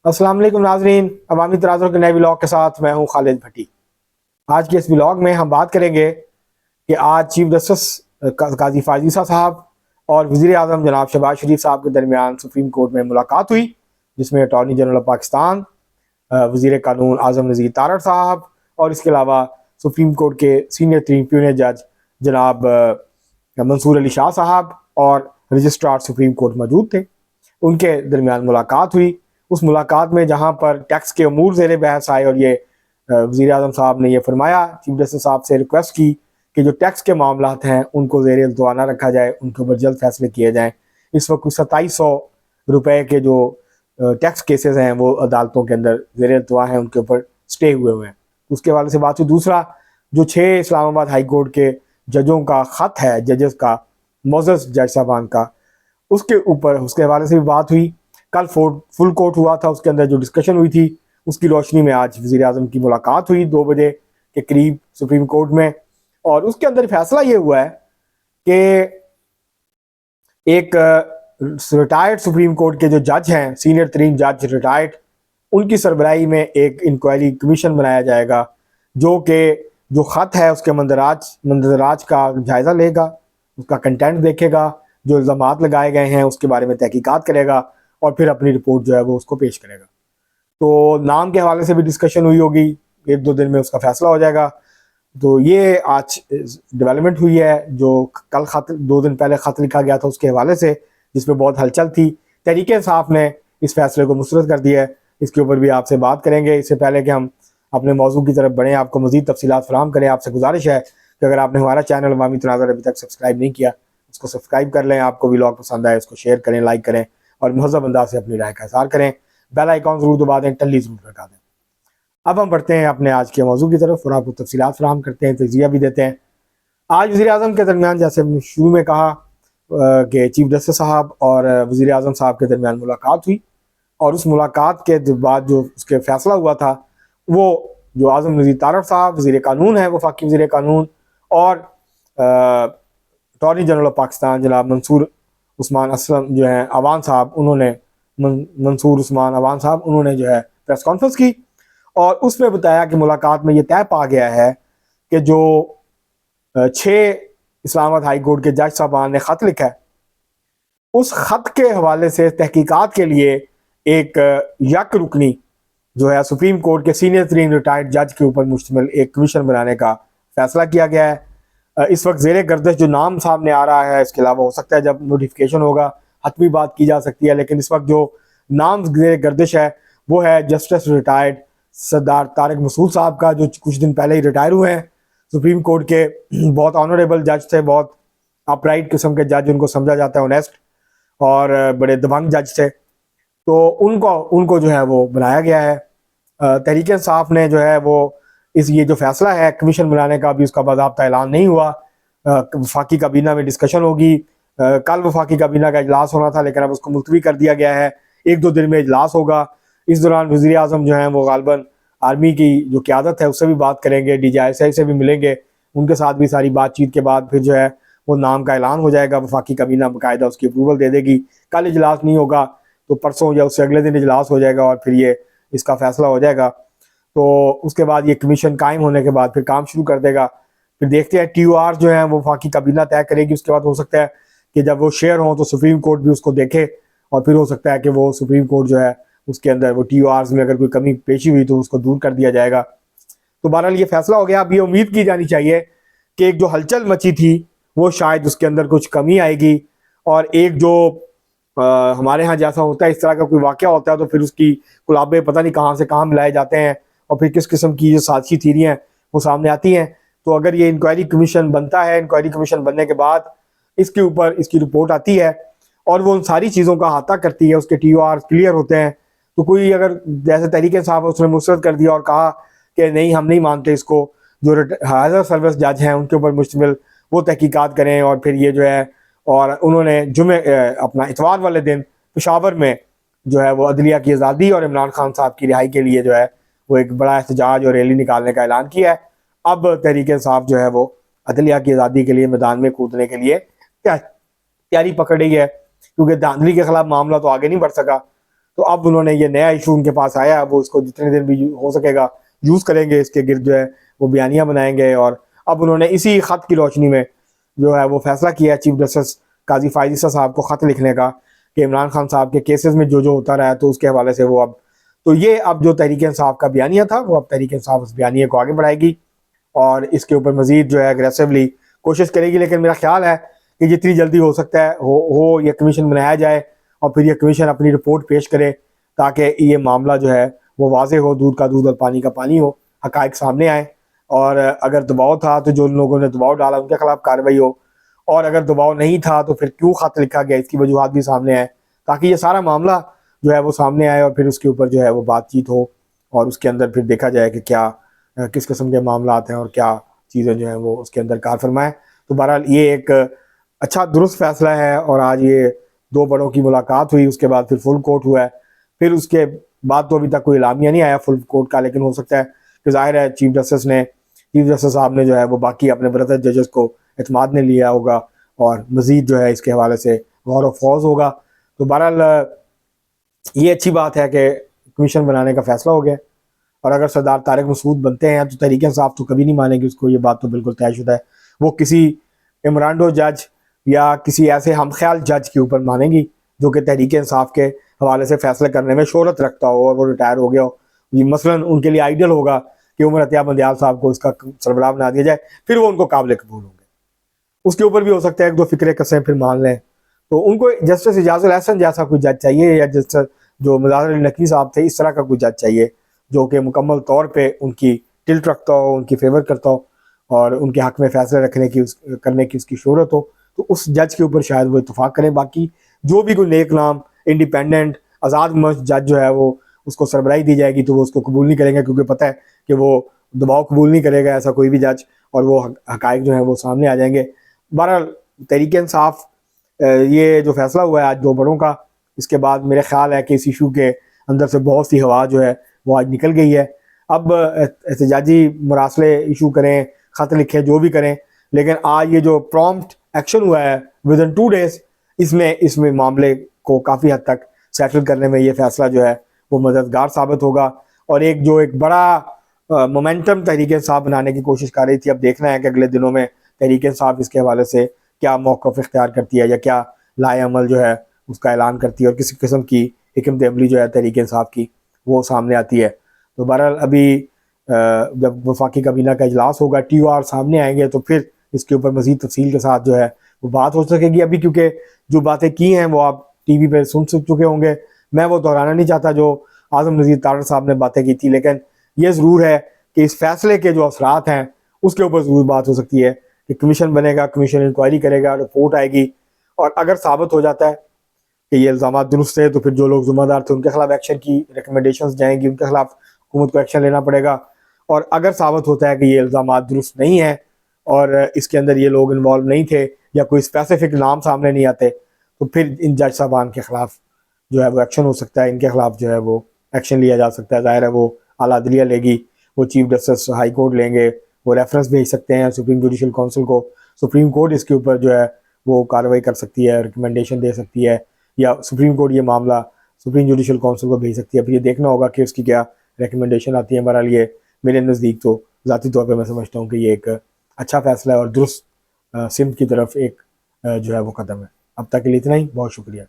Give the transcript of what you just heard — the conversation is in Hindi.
अस्सलाम वालेकुम नाजरीन, अवामी तराजुर के नए व्लॉग के साथ मैं हूं खालिद भट्टी। आज के इस व्लॉग में हम बात करेंगे कि आज चीफ जस्टिस काजी फायजीसा साहब और वज़ीर आज़म जनाब शहबाज शरीफ साहब के दरमियान सुप्रीम कोर्ट में मुलाकात हुई, जिसमें अटॉर्नी जनरल ऑफ पाकिस्तान, वज़ीर कानून आज़म नज़ीर तारड़ साहब और इसके अलावा सुप्रीम कोर्ट के सीनियर ट्रिब्यूनल जज जनाब मंसूर अली शाह साहब और रजिस्ट्रार सुप्रीम कोर्ट मौजूद थे। उनके दरमियान मुलाकात हुई। उस मुलाकात में जहाँ पर टैक्स के अमूर ज़ेर बहस आए और ये वज़ीर आज़म साहब ने यह फरमाया, चीफ जस्टिस साहब से रिक्वेस्ट की कि जो टैक्स के मामला हैं उनको ज़ेर इल्तवा ना रखा जाए, उनके ऊपर जल्द फैसले किए जाएँ। इस वक्त 2700 रुपये के जो टैक्स केसेस हैं वो अदालतों के अंदर ज़ेर इल्तवा हैं, उनके ऊपर स्टे हुए हैं। उसके हवाले से बात हुई। दूसरा, जो 6 इस्लामाबाद हाई कोर्ट के जजों का ख़त है, जजेस का, मोअज़्ज़ज़ जज साहबान का, उसके ऊपर उसके हवाले से भी बात हुई। कल फुल कोर्ट हुआ था, उसके अंदर जो डिस्कशन हुई थी उसकी रोशनी में आज वज़ीर आज़म की मुलाकात हुई 2 बजे के करीब सुप्रीम कोर्ट में। और उसके अंदर फैसला ये हुआ है कि एक रिटायर्ड सुप्रीम कोर्ट के जो जज हैं, सीनियर तरीन जज रिटायर्ड, उनकी सरबराही में एक इंक्वायरी कमीशन बनाया जाएगा जो ख़त है उसके मंदराज का जायज़ा लेगा, उसका कंटेंट देखेगा, जो इल्ज़ामात लगाए गए हैं उसके बारे में तहकीकात करेगा और फिर अपनी रिपोर्ट जो है वो उसको पेश करेगा। तो नाम के हवाले से भी डिस्कशन हुई होगी, 1-2 दिन में उसका फैसला हो जाएगा। तो ये आज डेवलपमेंट हुई है, जो कल खत 2 दिन पहले ख़त लिखा गया था उसके हवाले से, जिसमें बहुत हलचल थी। तहरीक इंसाफ ने इस फैसले को मुस्तरद कर दिया है। इसके ऊपर भी आपसे बात करेंगे। इससे पहले कि हम अपने मौजू की तरफ बढ़ें, आपको मज़ीद तफसीलात फराहम करें, आपसे गुजारिश है कि अगर आपने हमारा चैनल अवामी तनाज़ुर अभी तक सब्सक्राइब नहीं किया, उसको सब्सक्राइब कर लें। आपको व्लॉग पसंद आए उसको शेयर करें, लाइक करें और महज़ब अंदाज से अपनी राय का इज़हार करें। बेल आइकॉन ज़रूर दबा दें, टल्ली ज़रूर लगा दें। अब हम बढ़ते हैं अपने आज के मौजू की तरफ और आपको तफसीलात फराहम करते हैं, तजिया भी देते हैं। आज वज़ीर आज़म के दरमियान, जैसे हमने शुरू में कहा कि चीफ जस्टिस साहब और वज़ीर आज़म साहब के दरमियान मुलाकात हुई और उस मुलाकात के बाद जो उसके फैसला हुआ था, वो जो आज़म नज़ीर तारड़ साहब वज़ीर कानून है, वफाकी वज़ीर कानून, और अटॉर्नी जनरल ऑफ पाकिस्तान जनाब मंसूर उस्मान असलम जो हैं अवान साहब, उन्होंने मंसूर उस्मान अवान साहब उन्होंने जो है प्रेस कॉन्फ्रेंस की और उसमें बताया कि मुलाकात में ये तय पा गया है कि जो 6 इस्लामाबाद हाई कोर्ट के जज साहबान ने ख़त लिखा है, उस ख़त के हवाले से तहकीकात के लिए एक यक रुकनी जो है सुप्रीम कोर्ट के सीनियर तरीन रिटायर्ड जज के ऊपर मुश्तमिल एक कमीशन बनाने का फैसला किया गया है। इस वक्त ज़ेर गर्दिश जो नाम सामने आ रहा है, इसके अलावा हो सकता है जब नोटिफिकेशन होगा हतमी बात की जा सकती है, लेकिन इस वक्त जो नाम ज़ेर गर्दिश है वो है जस्टिस रिटायर्ड सरदार तारिक मसूद साहब का, जो कुछ दिन पहले ही रिटायर हुए हैं। सुप्रीम कोर्ट के बहुत ऑनरेबल जज थे, बहुत अपराइट किस्म के जज, उनको समझा जाता है ऑनेस्ट और बड़े दबंग जज थे। तो उनको जो है वो बनाया गया है। तहरीक इंसाफ ने जो है वो ये जो फैसला है कमीशन बनाने का, अभी उसका बाज़ाब्ता ऐलान नहीं हुआ। वफाकी काबीना में डिस्कशन होगी। कल वफाकी काबीना का इजलास होना था, लेकिन अब उसको मुलतवी कर दिया गया है। 1-2 दिन में इजलास होगा। इस दौरान वज़ीर आज़म जो हैं वो गालबन आर्मी की जो क़यादत है उससे भी बात करेंगे, DGI से भी मिलेंगे, उनके साथ भी सारी बातचीत के बाद फिर जो है वो नाम का ऐलान हो जाएगा। वफाकी काबीना बाकायदा उसकी अप्रूवल दे देगी। कल इजलास नहीं होगा तो परसों या उससे अगले दिन इजलास हो जाएगा और फिर ये इसका फैसला हो जाएगा। तो उसके बाद ये कमीशन कायम होने के बाद फिर काम शुरू कर देगा। फिर देखते हैं TOR जो है वो वफाकी काबीना तय करेगी। उसके बाद हो सकता है कि जब वो शेयर हों तो सुप्रीम कोर्ट भी उसको देखे और फिर हो सकता है कि वो सुप्रीम कोर्ट जो है उसके अंदर वो TORs में अगर कोई कमी पेशी हुई तो उसको दूर कर दिया जाएगा। तो बहरहाल ये फैसला हो गया। अब ये उम्मीद की जानी चाहिए कि एक जो हलचल मची थी वो शायद उसके अंदर कुछ कमी आएगी और एक जो हमारे यहाँ जैसा होता है, इस तरह का कोई वाक़या होता है तो फिर उसकी गुलाबे पता नहीं कहाँ से कहाँ मिलाए जाते हैं और फिर किस किस्म की जो साजिशी थीरियाँ हैं वो सामने आती हैं। तो अगर ये इंक्वायरी कमीशन बनता है, इंक्वायरी कमीशन बनने के बाद इसके ऊपर इसकी रिपोर्ट आती है और वो उन सारी चीज़ों का अहाता करती है, उसके TOR क्लियर होते हैं, तो कोई अगर जैसे तरीके साहब उसने मुस्तरद कर दिया और कहा कि नहीं हम नहीं मानते इसको, जो हाज़र सर्विस जज हैं उनके ऊपर मुश्तमिल वो तहकीकात करें और फिर ये जो है, और उन्होंने अपना इतवार वाले दिन पेशावर में जो है वो अदलिया की आज़ादी और इमरान खान साहब की रिहाई के लिए जो है वो एक बड़ा एहतजाज और रैली निकालने का ऐलान किया है। अब तहरीक इंसाफ जो है वो अदलिया की आज़ादी के लिए मैदान में कूदने के लिए तैयारी पकड़ रही है, क्योंकि धांधली के खिलाफ मामला तो आगे नहीं बढ़ सका। तो अब उन्होंने ये नया इशू उनके पास आया, वो इसको जितने दिन भी हो सकेगा यूज़ करेंगे, इसके गिर्द जो है वो बयानियाँ बनाएंगे। और अब उन्होंने इसी ख़त की रोशनी में जो है वो फैसला किया है चीफ जस्टिस काजी फायद ईसा साहब को ख़त लिखने का कि इमरान खान साहब के केसेस में जो जो होता रहा है तो उसके हवाले से वो तो ये अब जो तहरीक इंसाफ का बयानिया था वो अब तहरीक इंसाफ उस बयानिए को आगे बढ़ाएगी और इसके ऊपर मजीद जो है एग्रेसिवली कोशिश करेगी। लेकिन मेरा ख्याल है कि जितनी जल्दी हो सकता है हो ये कमीशन बनाया जाए और फिर ये कमीशन अपनी रिपोर्ट पेश करे ताकि ये मामला जो है वो वाजे हो, दूध का दूध और पानी का पानी हो, हकायक सामने आए। और अगर दबाव था तो जो लोगों ने दबाव डाला उनके खिलाफ कार्रवाई हो, और अगर दबाव नहीं था तो फिर क्यों खत लिखा गया इसकी वजूहत भी सामने आए, ताकि ये सारा मामला जो है वो सामने आए और फिर उसके ऊपर जो है वो बातचीत हो और उसके अंदर फिर देखा जाए कि क्या किस किस्म के मामला आते हैं और क्या चीज़ें जो हैं वो उसके अंदर कार फरमाएँ। तो बहरहाल ये एक अच्छा दुरुस्त फैसला है और आज ये दो बड़ों की मुलाकात हुई, उसके बाद फिर फुल कोर्ट हुआ है, फिर उसके बाद तो अभी तक कोई इलामिया नहीं आया फुल कोर्ट का, लेकिन हो सकता है कि जाहिर है चीफ जस्टिस साहब ने जो है वो बाकी अपने ब्रदर जजेस को एतमाद में लिया होगा और मज़ीद जो है इसके हवाले से गौर व फौज होगा। तो बहरहाल ये अच्छी बात है कि कमीशन बनाने का फैसला हो गया। और अगर सरदार तारिक मसूद बनते हैं तो तहरीक इंसाफ तो कभी नहीं मानेगी उसको, ये बात तो बिल्कुल तयशुदा है। वो किसी इमरान जज या किसी ऐसे हमख्याल जज के ऊपर मानेंगी जो कि तहरीक इंसाफ के हवाले से फैसले करने में शोहरत रखता हो और वो रिटायर हो गया हो। ये मसलन उनके लिए आइडियल होगा कि उमर अतिया बंदियाल साहब को इसका सरबराह बना दिया जाए, फिर वो उनको काबिल कबूल होंगे। उसके ऊपर भी हो सकता है एक दो फिक्रे कसें फिर मान लें। तो उनको जस्टिस इजाजुल एहसन जैसा कोई जज चाहिए, या जस्टिस जो मुजाहिर अली नकवी साहब थे इस तरह का कोई जज चाहिए जो कि मुकम्मल तौर पे उनकी टिल्ट रखता हो, उनकी फेवर करता हो और उनके हक में फैसले करने की उसकी शोहरत हो। तो उस जज के ऊपर शायद वो इतफाक़ करें। बाकी जो भी कोई नेक नाम इंडिपेंडेंट आज़ाद मर्द जज जो है वो उसको सरबराही दी जाएगी तो वो उसको कबूल नहीं करेंगे, क्योंकि पता है कि वो दबाव कबूल नहीं करेगा ऐसा कोई भी जज, और वो हकायक जो है वो सामने आ जाएंगे। बहरहाल तहरीक इंसाफ ये जो फैसला हुआ है आज दो बड़ों का, इसके बाद मेरे ख्याल है कि इस इशू के अंदर से बहुत सी हवा जो है वो आज निकल गई है। अब एहतजाजी मरासले इशू करें, ख़त लिखें, जो भी करें, लेकिन आज ये जो प्रॉम्प्ट एक्शन हुआ है विद इन 2 डेज, इसमें मामले को काफ़ी हद तक सेटल करने में ये फैसला जो है वो मददगार साबित होगा। और एक बड़ा मोमेंटम तहरीक इंसाफ बनाने की कोशिश कर रही थी। अब देखना है कि अगले दिनों में तहरीक इंसाफ इसके हवाले से क्या मौक़िफ़ इख्तियार करती है या क्या लाए अमल जो है उसका ऐलान करती है और किसी किस्म की हिकमत अमली जो है तहरीक इंसाफ की वो सामने आती है। तो बहरहाल अभी जब वफाकी काबीना का इजलास होगा, TOR सामने आएंगे तो फिर इसके ऊपर मज़ीद तफसील के साथ जो है वो बात हो सकेगी। अभी क्योंकि जो बातें की हैं वो आप TV पे सुन चुके होंगे, मैं वो दोहराना नहीं चाहता जो आज़म नज़ीर तारड़ साहब ने बातें की थी। लेकिन ये ज़रूर है कि इस फैसले के जो असरात हैं उसके ऊपर ज़रूर बात हो सकती है कि कमीशन बनेगा, कमीशन इंक्वायरी करेगा, रिपोर्ट आएगी, और अगर साबित हो जाता है कि ये इल्ज़ाम दुरुस्त है तो फिर जो लोग ज़िम्मेदार थे उनके खिलाफ एक्शन की रिकमेंडेशंस जाएंगी, उनके खिलाफ हुकूमत को एक्शन लेना पड़ेगा। और अगर साबित होता है कि ये इल्ज़ाम दुरुस्त नहीं है और इसके अंदर ये लोग इन्वॉल्व नहीं थे या कोई स्पेसिफिक नाम सामने नहीं आते, तो फिर इन जज साहबान के खिलाफ जो है वो एक्शन हो सकता है, इनके खिलाफ जो है वो एक्शन लिया जा सकता है। ज़ाहिर है वो आला अदलिया लेगी, वो चीफ जस्टिस हाई कोर्ट लेंगे, वो रेफरेंस भेज सकते हैं सुप्रीम जुडिशल काउंसिल को, सुप्रीम कोर्ट इसके ऊपर जो है वो कार्रवाई कर सकती है, रिकमेंडेशन दे सकती है, या सुप्रीम कोर्ट ये मामला सुप्रीम जुडिशल काउंसिल को भेज सकती है। फिर ये देखना होगा कि उसकी क्या रिकमेंडेशन आती है। बहरहाल ये मेरे नज़दीक तो ज़ाती तौर पर मैं समझता हूँ कि ये एक अच्छा फैसला है और दुरुस्त सिमत की तरफ एक जो है वो कदम है। अब तक के लिए इतना ही, बहुत शुक्रिया।